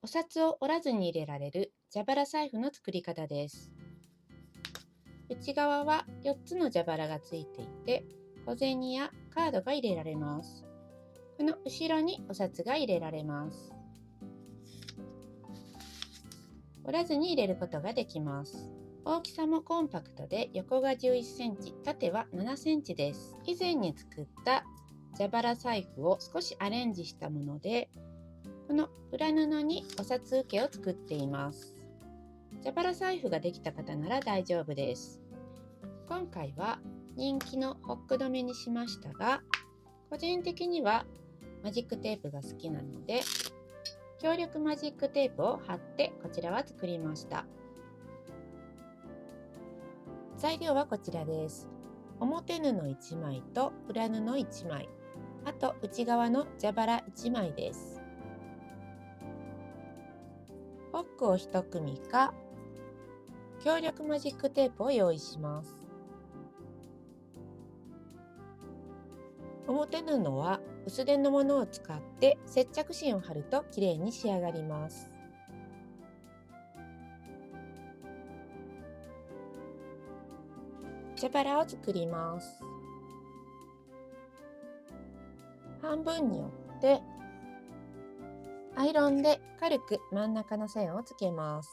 お札を折らずに入れられる蛇腹財布の作り方です。内側は4つの蛇腹がついていて、小銭やカードが入れられます。この後ろにお札が入れられます。折らずに入れることができます。大きさもコンパクトで横が11センチ、縦は7センチです。以前に作った蛇腹財布を少しアレンジしたもので、この裏布にお札受けを作っています。蛇腹財布ができた方なら大丈夫です。今回は人気のホック止めにしましたが、個人的にはマジックテープが好きなので、強力マジックテープを貼ってこちらは作りました。材料はこちらです。表布1枚と裏布1枚、あと内側の蛇腹1枚です。ホックを1組か強力マジックテープを用意します。表布は薄手のものを使って接着芯を貼るときれいに仕上がります。蛇腹を作ります。半分に折ってアイロンで軽く真ん中の線をつけます。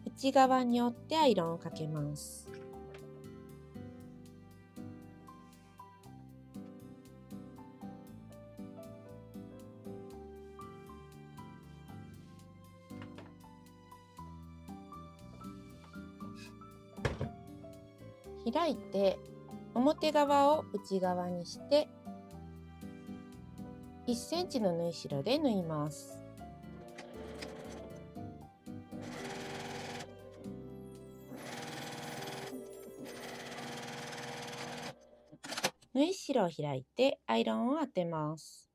内側に折ってアイロンをかけます。開いて表側を内側にして1センチの縫い代で縫います。縫い代を開いてアイロンを当てます。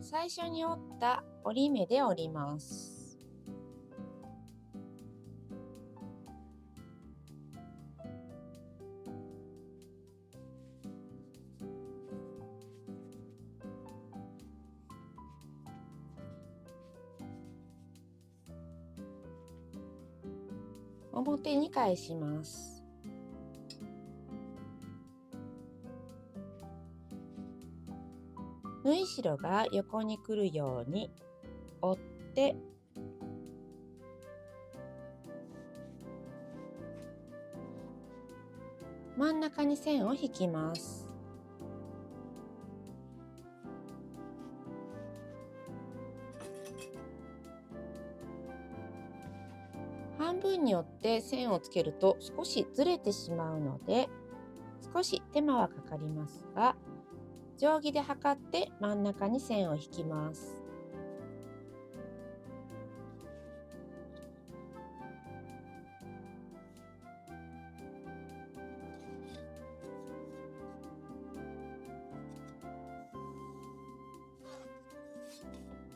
最初に折った折り目で折ります。表に返します。縫い代が横に来るように折って真ん中に線を引きます。半分に折って線をつけると少しずれてしまうので、少し手間はかかりますが、定規で測って真ん中に線を引きます。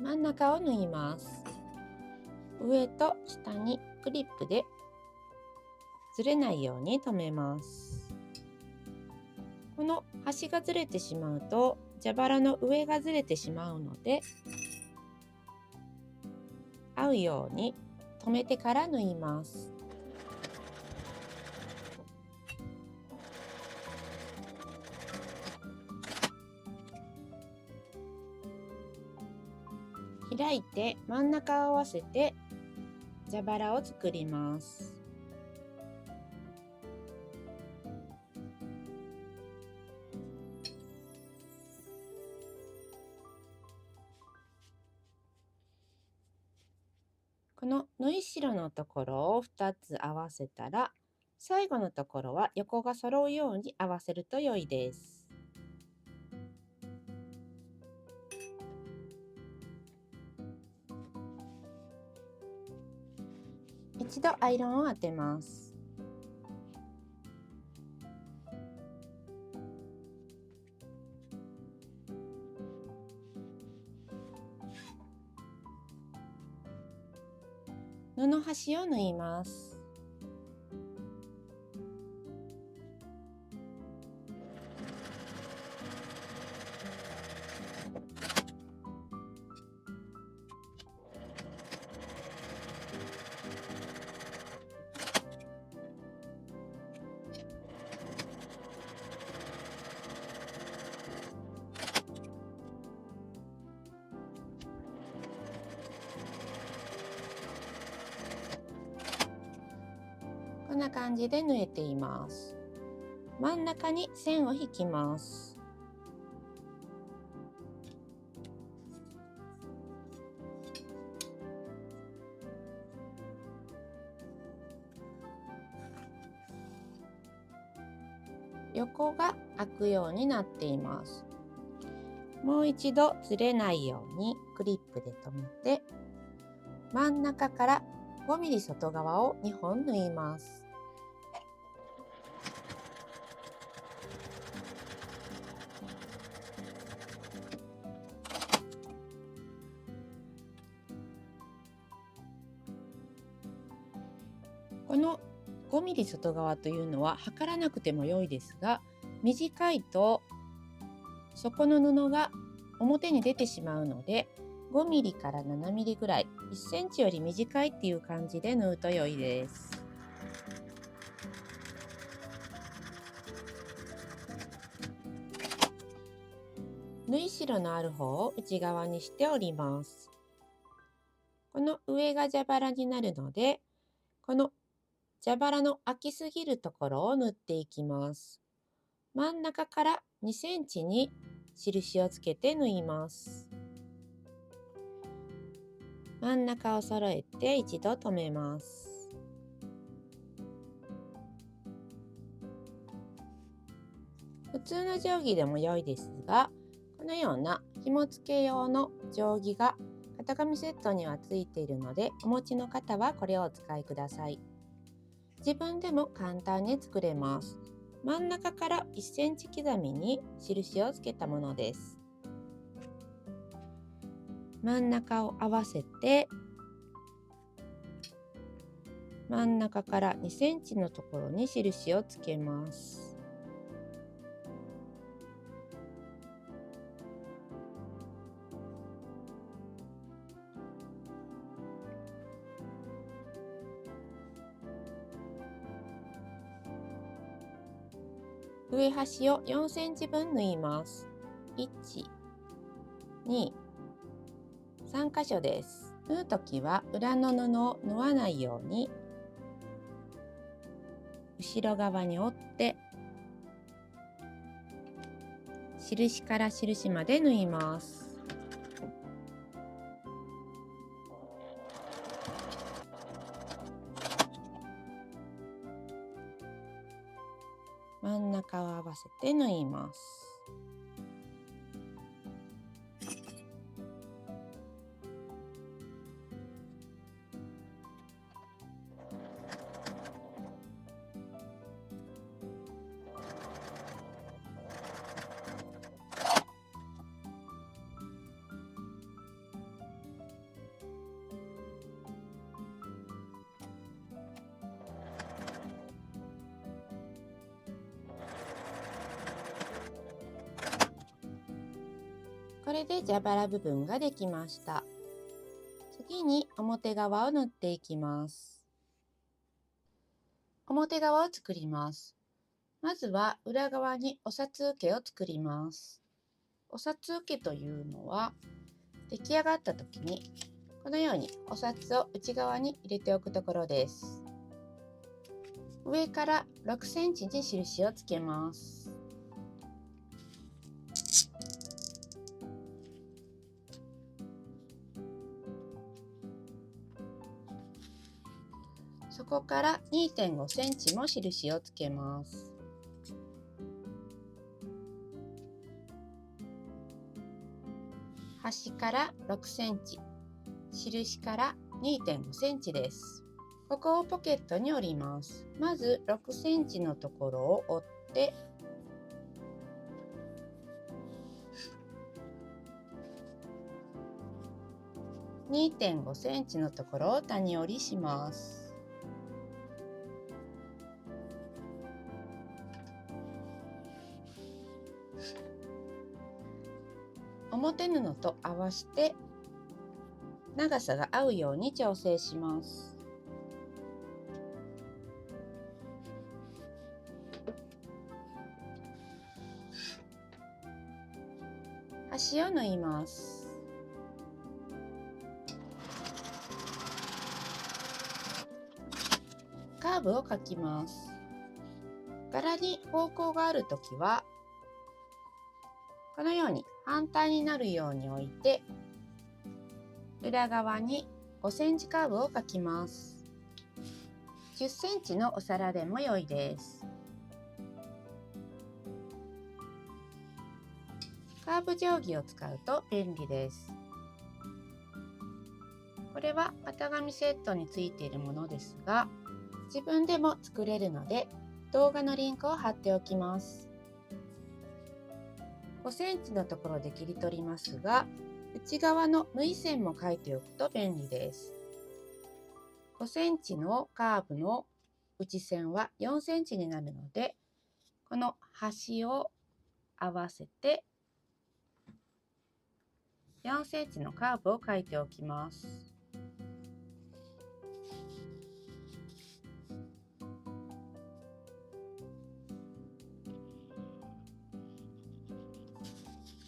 真ん中を縫います。上と下にクリップでずれないように留めます。この端がずれてしまうと蛇腹の上がずれてしまうので、合うように留めてから縫います。開いて真ん中を合わせて蛇腹を作ります。この縫い代のところを2つ合わせたら、最後のところは横が揃うように合わせると良いです。一度アイロンを当てます。布端を縫います。こんな感じで縫えています。真ん中に線を引きます。横が開くようになっています。もう一度ずれないようにクリップで留めて、真ん中から5ミリ外側を2本縫います。この5ミリ外側というのは測らなくても良いですが、短いと底の布が表に出てしまうので、5ミリから7ミリぐらい、1センチより短いっていう感じで縫うと良いです。縫い代のある方を内側にして折ります。この上が蛇腹になるので、この蛇腹の空きすぎるところを縫っていきます。真ん中から2センチに印をつけて縫います。真ん中を揃えて一度留めます。普通の定規でも良いですが、このような紐付け用の定規が型紙セットにはついているので、お持ちの方はこれをお使いください。自分でも簡単に作れます。真ん中から1センチ刻みに印をつけたものです。真ん中を合わせて、真ん中から2センチのところに印をつけます。上端を4センチ分縫います。1、2、3箇所です。縫うときは裏の布を縫わないように後ろ側に折って印から印まで縫います。真ん中を合わせて縫います。これで蛇腹部分ができました。次に表側を縫っていきます。表側を作ります。まずは裏側にお札受けを作ります。お札受けというのは出来上がった時にこのようにお札を内側に入れておくところです。上から6センチに印をつけます。そこから 2.5 センチも印をつけます。端から6センチ、印から 2.5 センチです。ここをポケットに折ります。まず6センチのところを折って2.5 センチのところを谷折りします。表布と合わせて長さが合うように調整します。端を縫います。カーブを描きます。柄に方向があるときはこのように反対になるように置いて裏側に5センチカーブを描きます。10センチのお皿でも良いです。カーブ定規を使うと便利です。これは型紙セットについているものですが、自分でも作れるので動画のリンクを貼っておきます。5センチのところで切り取りますが、内側の縫い線も書いておくと便利です。5センチのカーブの内線は4センチになるので、この端を合わせて4センチのカーブを書いておきます。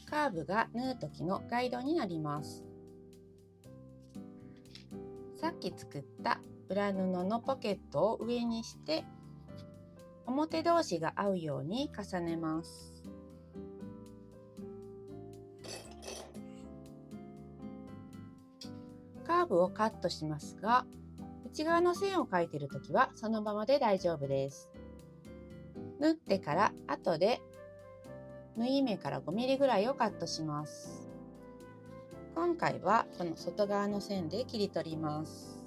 カーブが縫う時のガイドになります。さっき作った裏布のポケットを上にして表同士が合うように重ねます。カーブをカットしますが、内側の線を描いているときはそのままで大丈夫です。縫ってから後で縫い目から 5mm ぐらいをカットします。今回はこの外側の線で切り取ります。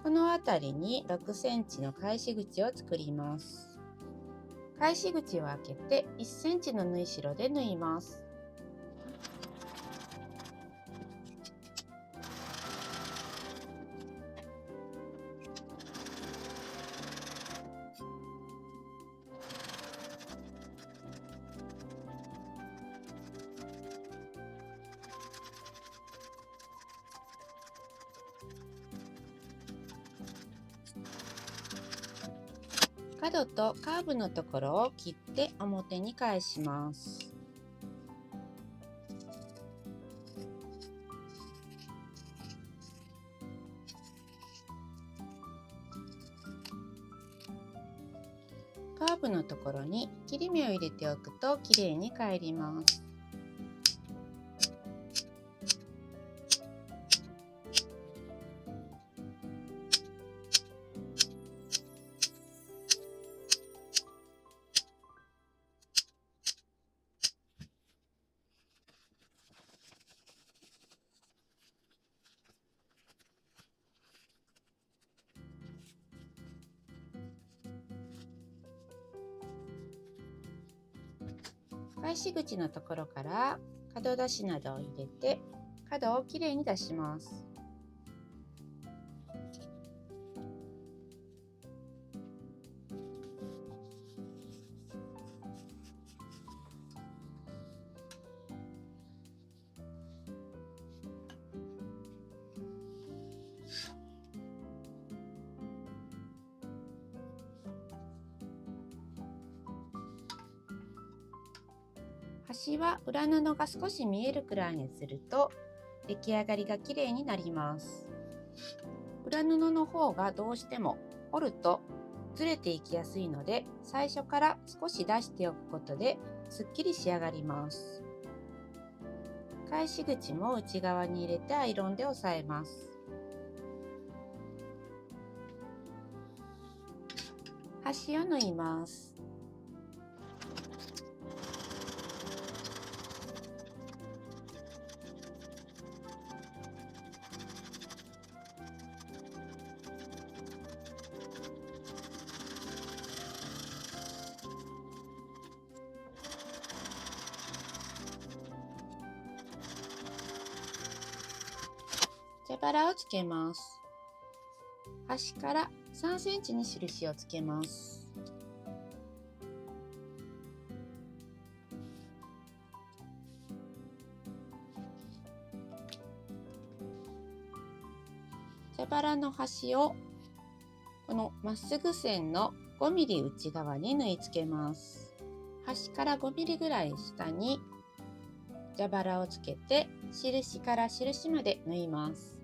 この辺りに6センチの返し口を作ります。返し口を開けて1センチの縫い代で縫います。角とカーブのところを切って表に返します。カーブのところに切り目を入れておくときれいに返ります。返し口のところから角出しなどを入れて角をきれいに出します。端は裏布が少し見えるくらいにすると出来上がりがきれいになります。裏布の方がどうしても折るとずれていきやすいので、最初から少し出しておくことですっきり仕上がります。返し口も内側に入れてアイロンで押さえます。端を縫います。バラをつけます。端から3センチに印をつけます。蛇腹の端をこのまっすぐ線の5ミリ内側に縫い付けます。端から5ミリぐらい下に蛇腹をつけて印から印まで縫います。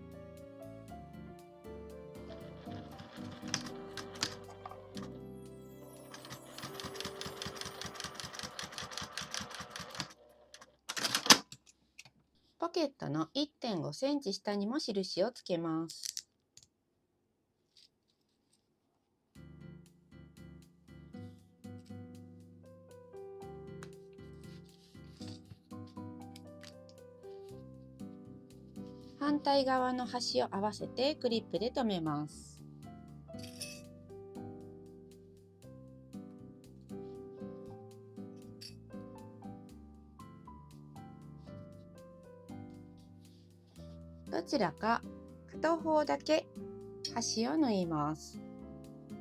ポケットの 1.5 センチ下にも印をつけます。反対側の端を合わせてクリップで留めます。どちらか片方だけ端を縫います。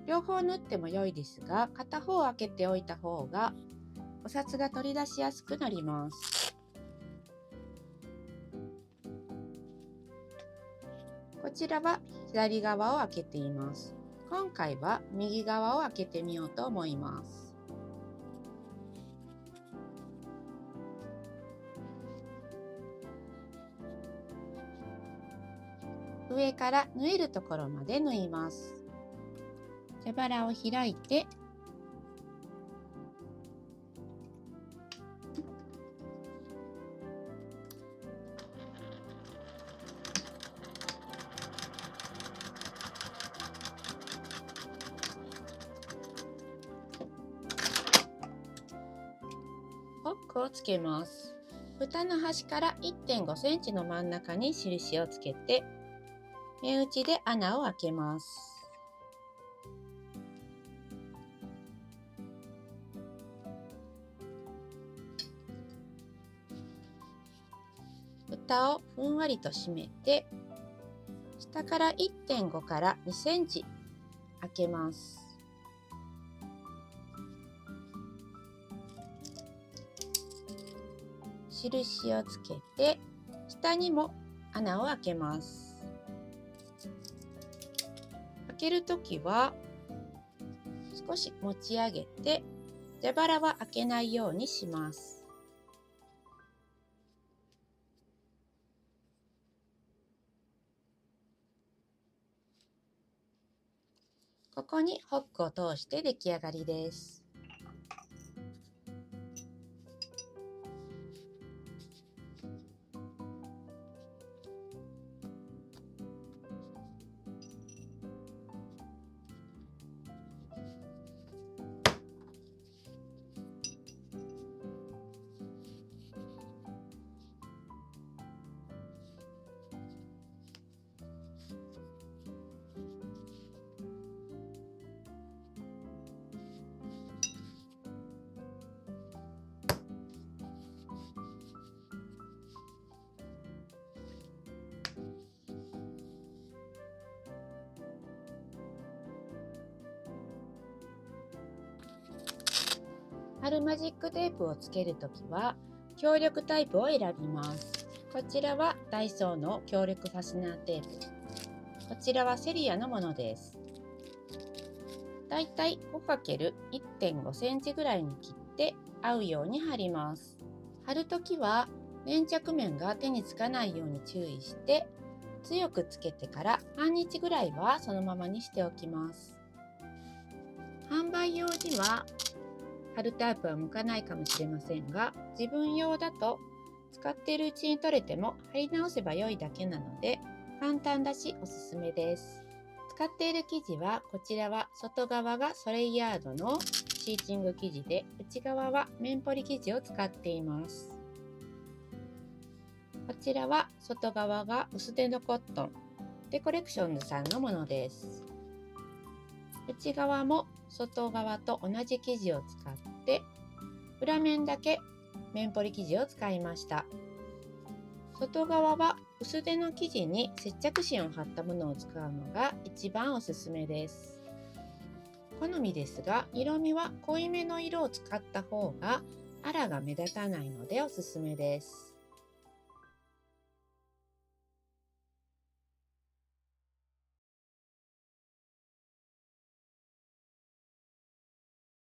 両方縫っても良いですが、片方を開けておいた方がお札が取り出しやすくなります。こちらは左側を開けています。今回は右側を開けてみようと思います。上から縫えるところまで縫います。蛇腹を開いてホックをつけます。蓋の端から 1.5 センチの真ん中に印をつけて目打ちで穴を開けます。蓋をふんわりと閉めて下から 1.5 から2センチ開けます。印をつけて下にも穴を開けます。開けるときは少し持ち上げて蛇腹は開けないようにします。ここにホックを通して出来上がりです。貼るマジックテープをつけるときは強力タイプを選びます。こちらはダイソーの強力ファスナーテープ。こちらはセリアのものです。だいたい 5×1.5 センチぐらいに切って合うように貼ります。貼るときは粘着面が手につかないように注意して強くつけてから半日ぐらいはそのままにしておきます。販売用には貼るタイプは向かないかもしれませんが、自分用だと使っているうちに取れても貼り直せば良いだけなので簡単だしおすすめです。使っている生地はこちらは外側がソレイヤードのシーチング生地で内側は綿ポリ生地を使っています。こちらは外側が薄手のコットンデコレクションズさんのものです。内側も外側と同じ生地を使って裏面だけ綿ポリ生地を使いました。外側は薄手の生地に接着芯を貼ったものを使うのが一番おすすめです。好みですが、色味は濃いめの色を使った方がアラが目立たないのでおすすめです。